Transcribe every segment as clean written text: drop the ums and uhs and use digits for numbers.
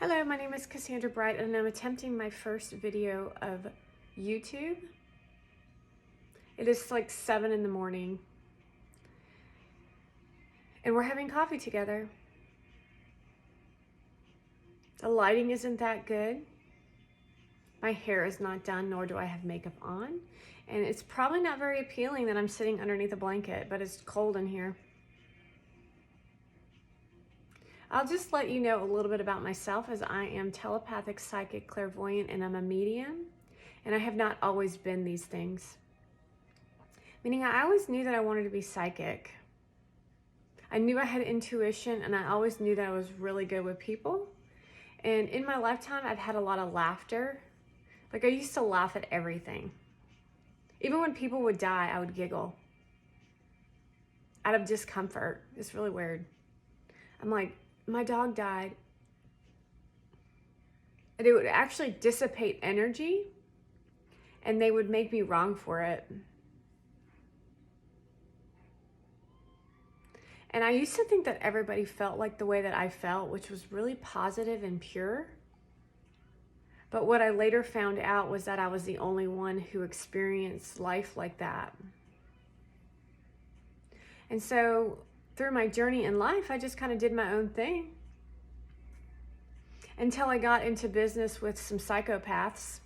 Hello, my name is Cassandra Bright and I'm attempting my first video of YouTube. It is like 7 in the morning and we're having coffee together. The lighting isn't that good. My hair is not done, nor do I have makeup on. And it's probably not very appealing that I'm sitting underneath a blanket, but it's cold in here. I'll just let you know a little bit about myself, as I am telepathic, psychic, clairvoyant, and I'm a medium. And I have not always been these things. Meaning I always knew that I wanted to be psychic. I knew I had intuition, and I always knew that I was really good with people. And in my lifetime, I've had a lot of laughter. Like, I used to laugh at everything. Even when people would die, I would giggle out of discomfort. It's really weird. I'm like, my dog died. And it would actually dissipate energy, and they would make me wrong for it. And I used to think that everybody felt like the way that I felt, which was really positive and pure. But what I later found out was that I was the only one who experienced life like that. And so through my journey in life, I just kind of did my own thing until I got into business with some psychopaths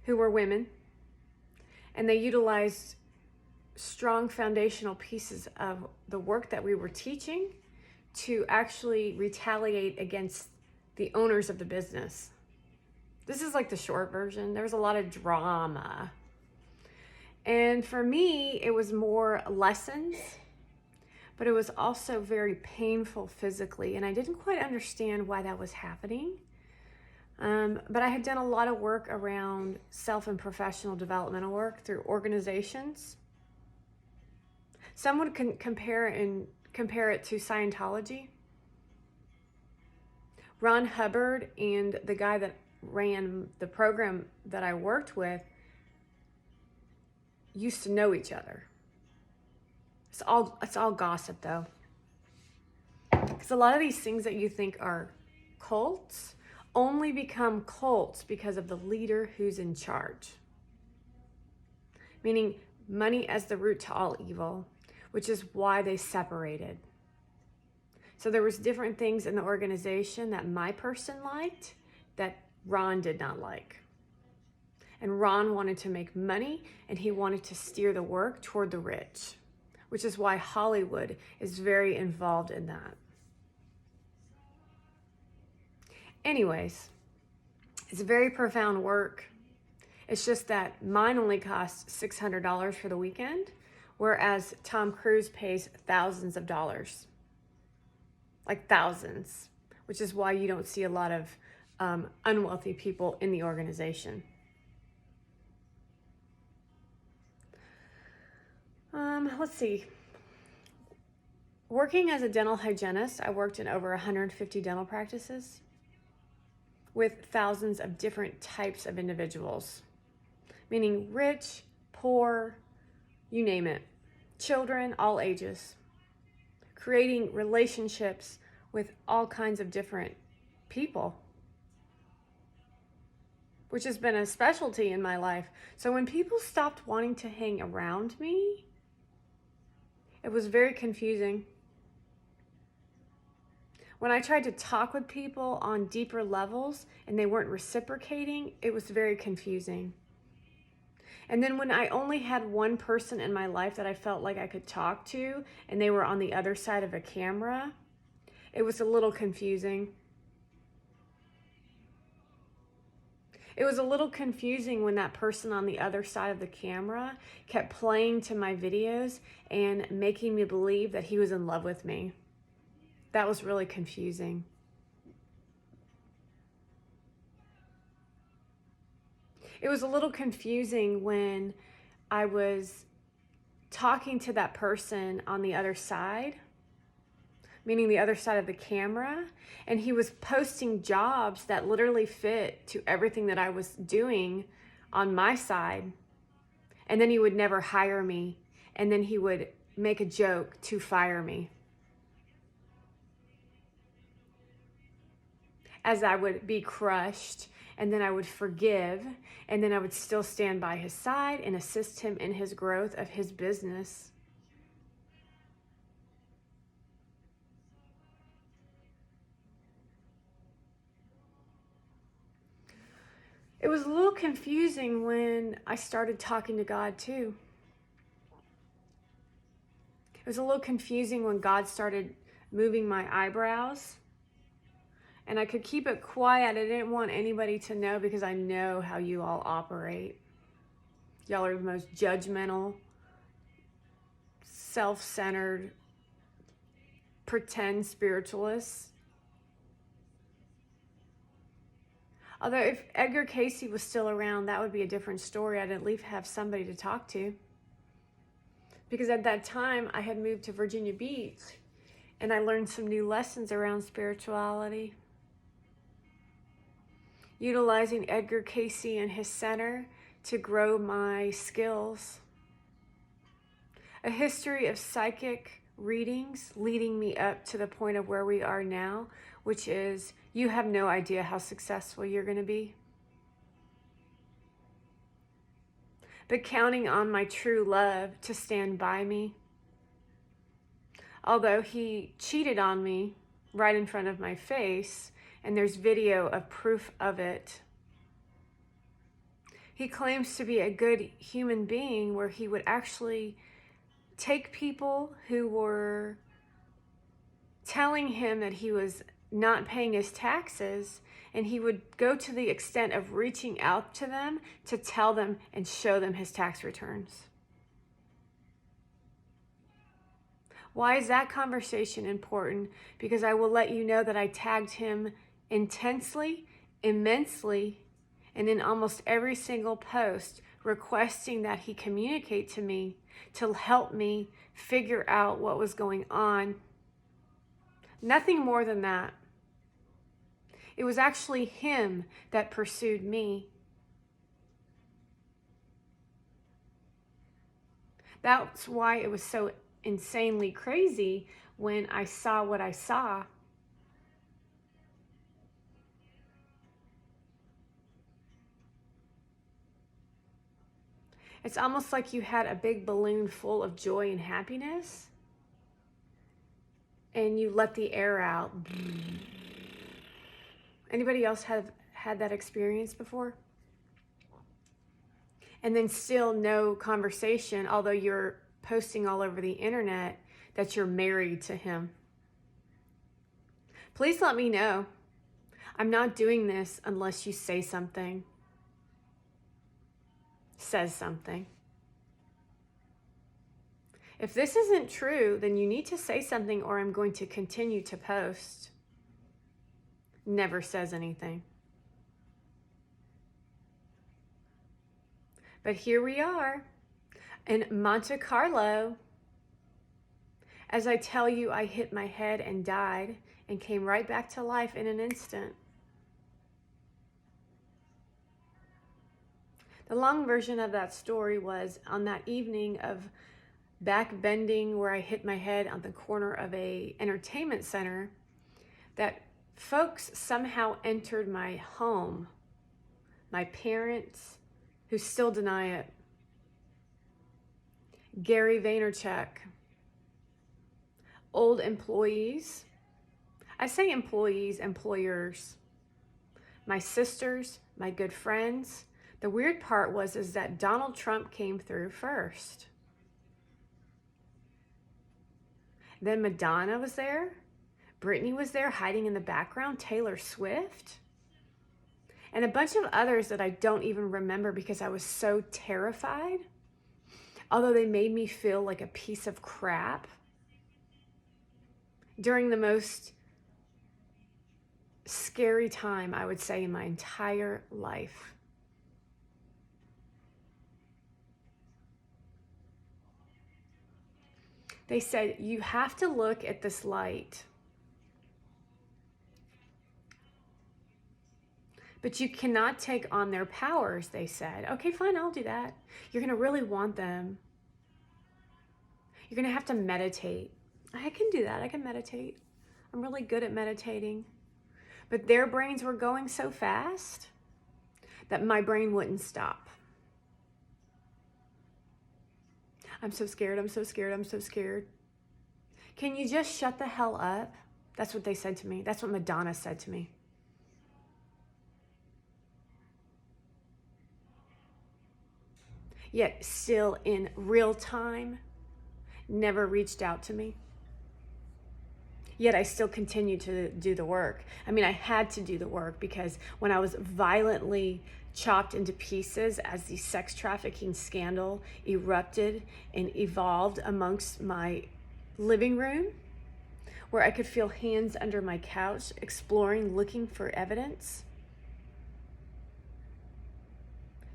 who were women, and they utilized strong foundational pieces of the work that we were teaching to actually retaliate against the owners of the business. This is like the short version. There was a lot of drama. And for me, it was more lessons, but it was also very painful physically. And I didn't quite understand why that was happening. But I had done a lot of work around self and professional developmental work through organizations. Some would compare it to Scientology. Ron Hubbard and the guy that ran the program that I worked with used to know each other. It's all gossip, though. Because a lot of these things that you think are cults only become cults because of the leader who's in charge. Meaning money as the root to all evil, which is why they separated. So there was different things in the organization that my person liked that Ron did not like. And Ron wanted to make money, and he wanted to steer the work toward the rich, which is why Hollywood is very involved in that. Anyways, it's very profound work. It's just that mine only costs $600 for the weekend, whereas Tom Cruise pays thousands of dollars. Like thousands, which is why you don't see a lot of unwealthy people in the organization. Let's see. Working as a dental hygienist, I worked in over 150 dental practices with thousands of different types of individuals, meaning rich, poor, you name it, children, all ages, creating relationships with all kinds of different people, which has been a specialty in my life. So when people stopped wanting to hang around me, it was very confusing. When I tried to talk with people on deeper levels and they weren't reciprocating, it was very confusing. And then when I only had one person in my life that I felt like I could talk to, and they were on the other side of a camera, it was a little confusing. It was a little confusing when that person on the other side of the camera kept playing to my videos and making me believe that he was in love with me. That was really confusing. It was a little confusing when I was talking to that person on the other side, meaning the other side of the camera, and he was posting jobs that literally fit to everything that I was doing on my side. And then he would never hire me, and then he would make a joke to fire me. as I would be crushed, and then I would forgive, and then I would still stand by his side and assist him in his growth of his business. It was a little confusing when I started talking to God too. It was a little confusing when God started moving my eyebrows. And I could keep it quiet. I didn't want anybody to know because I know how you all operate. Y'all are the most judgmental, self-centered, pretend spiritualists. Although if Edgar Cayce was still around, that would be a different story. I'd at least have somebody to talk to. Because at that time, I had moved to Virginia Beach, and I learned some new lessons around spirituality. Utilizing Edgar Cayce and his center to grow my skills. A history of psychic readings leading me up to the point of where we are now, which is you have no idea how successful you're going to be. But counting on my true love to stand by me. Although he cheated on me right in front of my face, and there's video of proof of it. He claims to be a good human being where he would actually take people who were telling him that he was not paying his taxes, and he would go to the extent of reaching out to them to tell them and show them his tax returns. Why is that conversation important? Because I will let you know that I tagged him intensely, immensely, and in almost every single post requesting that he communicate to me to help me figure out what was going on. Nothing more than that. It was actually him that pursued me. That's why it was so insanely crazy when I saw what I saw. It's almost like you had a big balloon full of joy and happiness, and you let the air out. Anybody else have had that experience before? And then still no conversation, although you're posting all over the internet that you're married to him. Please let me know. I'm not doing this unless you say something. Says something. If this isn't true, then you need to say something or I'm going to continue to post. Never says anything. But here we are in Monte Carlo. As I tell you, I hit my head and died and came right back to life in an instant. The long version of that story was on that evening of back bending where I hit my head on the corner of a entertainment center, that folks somehow entered my home. My parents, who still deny it. Gary Vaynerchuk. Old employees. I say employees, employers. My sisters, my good friends. The weird part is that Donald Trump came through first. Then Madonna was there. Britney was there hiding in the background. Taylor Swift. And a bunch of others that I don't even remember because I was so terrified. Although they made me feel like a piece of crap. During the most scary time, I would say, in my entire life. They said, you have to look at this light. But you cannot take on their powers, they said. Okay, fine, I'll do that. You're going to really want them. You're going to have to meditate. I can do that. I can meditate. I'm really good at meditating. But their brains were going so fast that my brain wouldn't stop. I'm so scared, I'm so scared, I'm so scared. Can you just shut the hell up? That's what they said to me. That's what Madonna said to me. Yet still in real time, never reached out to me. Yet I still continued to do the work. I mean, I had to do the work because when I was violently chopped into pieces as the sex trafficking scandal erupted and evolved amongst my living room, where I could feel hands under my couch, exploring, looking for evidence.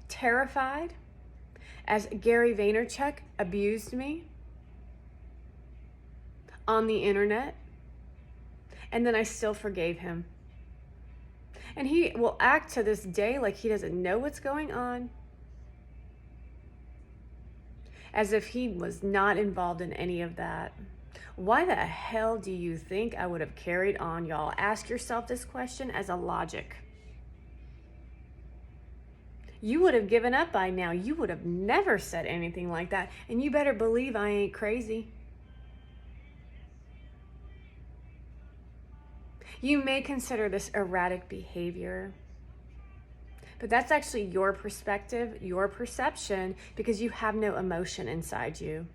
Terrified as Gary Vaynerchuk abused me on the internet, and then I still forgave him. And he will act to this day like he doesn't know what's going on, as if he was not involved in any of that. Why the hell do you think I would have carried on, y'all? Ask yourself this question as a logic. You would have given up by now. You would have never said anything like that. And you better believe I ain't crazy. You may consider this erratic behavior, but that's actually your perspective, your perception, because you have no emotion inside you.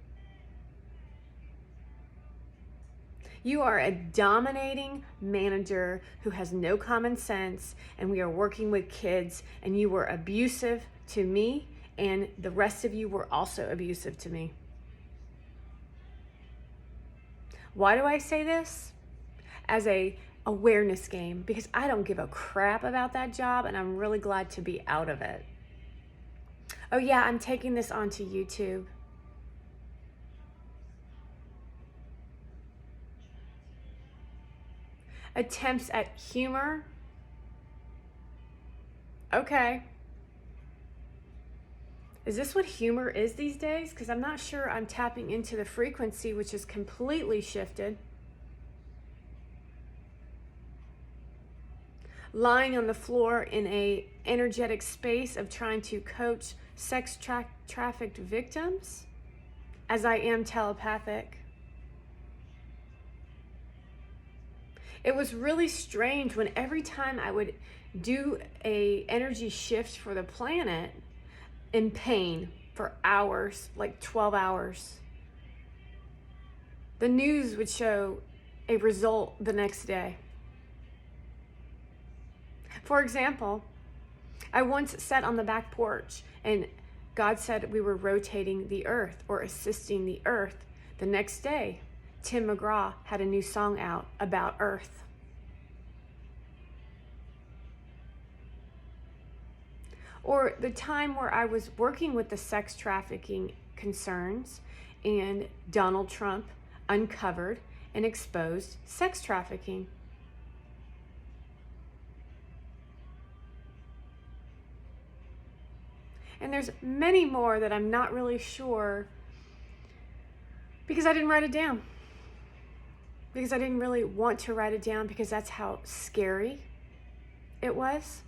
You are a dominating manager who has no common sense, and we are working with kids, and you were abusive to me, and the rest of you were also abusive to me. Why do I say this? As a awareness game, because I don't give a crap about that job, and I'm really glad to be out of it. Oh yeah, I'm taking this onto YouTube. Attempts at humor. Okay. Is this what humor is these days? Because I'm not sure I'm tapping into the frequency, which is completely shifted. Lying on the floor in a energetic space of trying to coach sex trafficked victims, as I am telepathic. It was really strange when every time I would do a energy shift for the planet in pain for hours, like 12 hours, the news would show a result the next day. For example, I once sat on the back porch and God said we were rotating the earth or assisting the earth. The next day, Tim McGraw had a new song out about Earth. Or the time where I was working with the sex trafficking concerns and Donald Trump uncovered and exposed sex trafficking. And there's many more that I'm not really sure because I didn't write it down. Because I didn't really want to write it down because that's how scary it was.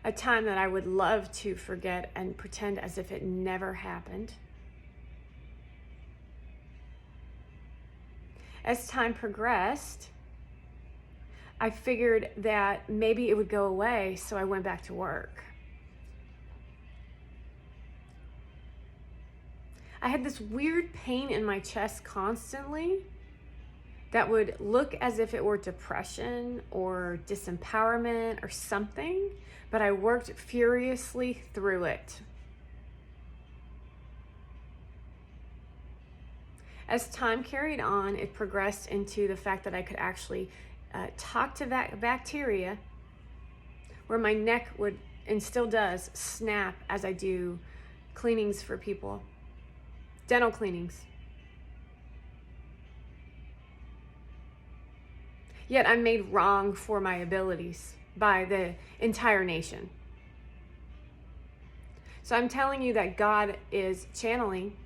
A time that I would love to forget and pretend as if it never happened. As time progressed, I figured that maybe it would go away, so I went back to work. I had this weird pain in my chest constantly that would look as if it were depression or disempowerment or something, but I worked furiously through it. As time carried on, it progressed into the fact that I could actually talk to that bacteria, where my neck would, and still does, snap as I do cleanings for people, dental cleanings. Yet I'm made wrong for my abilities by the entire nation. So I'm telling you that God is channeling,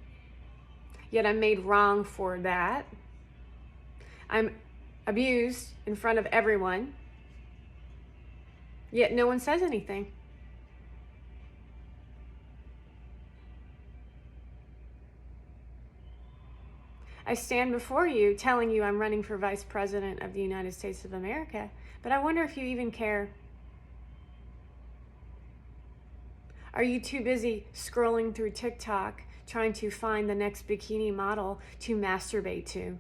yet I'm made wrong for that. I'm abused in front of everyone, yet no one says anything. I stand before you telling you I'm running for Vice President of the United States of America, but I wonder if you even care. Are you too busy scrolling through TikTok trying to find the next bikini model to masturbate to?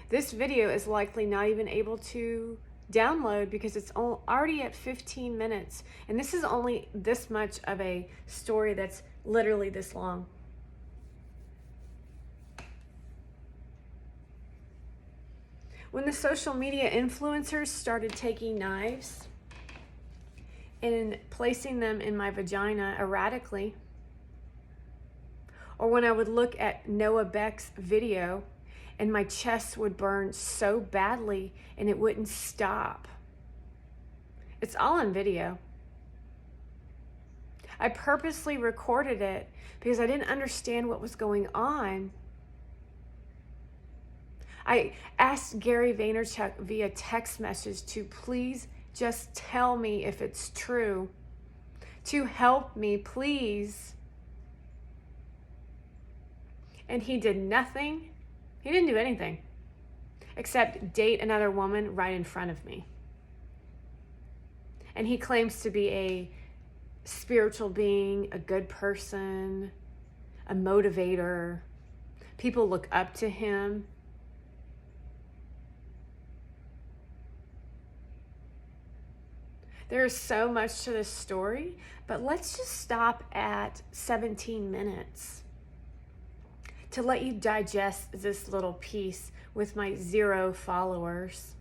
This video is likely not even able to download because it's already at 15 minutes. And this is only this much of a story that's literally this long. When the social media influencers started taking knives and placing them in my vagina erratically, or when I would look at Noah Beck's video and my chest would burn so badly and it wouldn't stop. It's all on video. I purposely recorded it because I didn't understand what was going on. I asked Gary Vaynerchuk via text message to please just tell me if it's true. To help me, please. And he did nothing. He didn't do anything except date another woman right in front of me. And he claims to be a spiritual being, a good person, a motivator. People look up to him. There is so much to this story, but let's just stop at 17 minutes to let you digest this little piece with my 0 followers.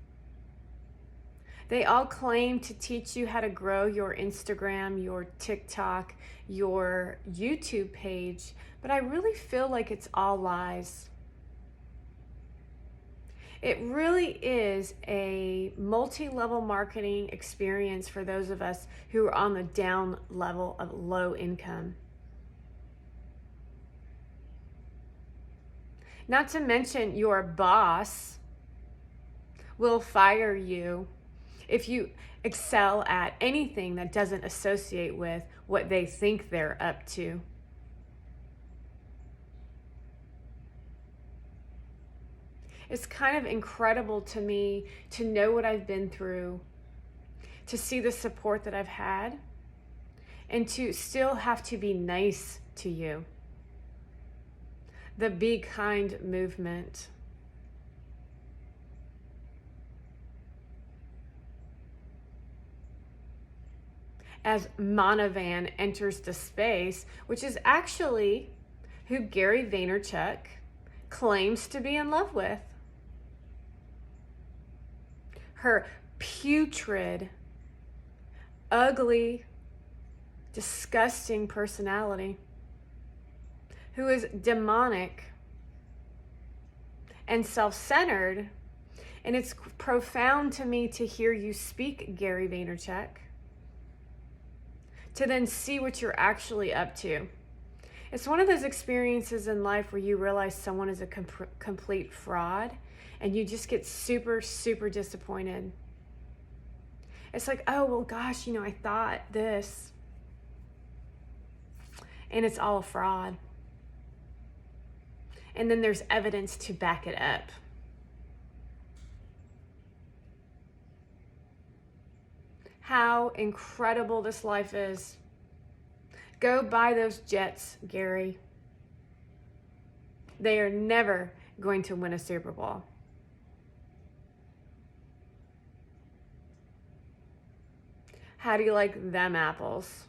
They all claim to teach you how to grow your Instagram, your TikTok, your YouTube page, but I really feel like it's all lies. It really is a multi-level marketing experience for those of us who are on the down level of low income. Not to mention your boss will fire you if you excel at anything that doesn't associate with what they think they're up to. It's kind of incredible to me to know what I've been through, to see the support that I've had, and to still have to be nice to you. The Be Kind movement. As Monovan enters the space, which is actually who Gary Vaynerchuk claims to be in love with. Her putrid, ugly, disgusting personality, who is demonic and self-centered. And it's profound to me to hear you speak, Gary Vaynerchuk, to then see what you're actually up to. It's one of those experiences in life where you realize someone is a complete fraud and you just get super, super disappointed. It's like, oh, well, gosh, I thought this. And it's all a fraud. And then there's evidence to back it up. How incredible this life is. Go buy those Jets, Gary. They are never going to win a Super Bowl. How do you like them apples?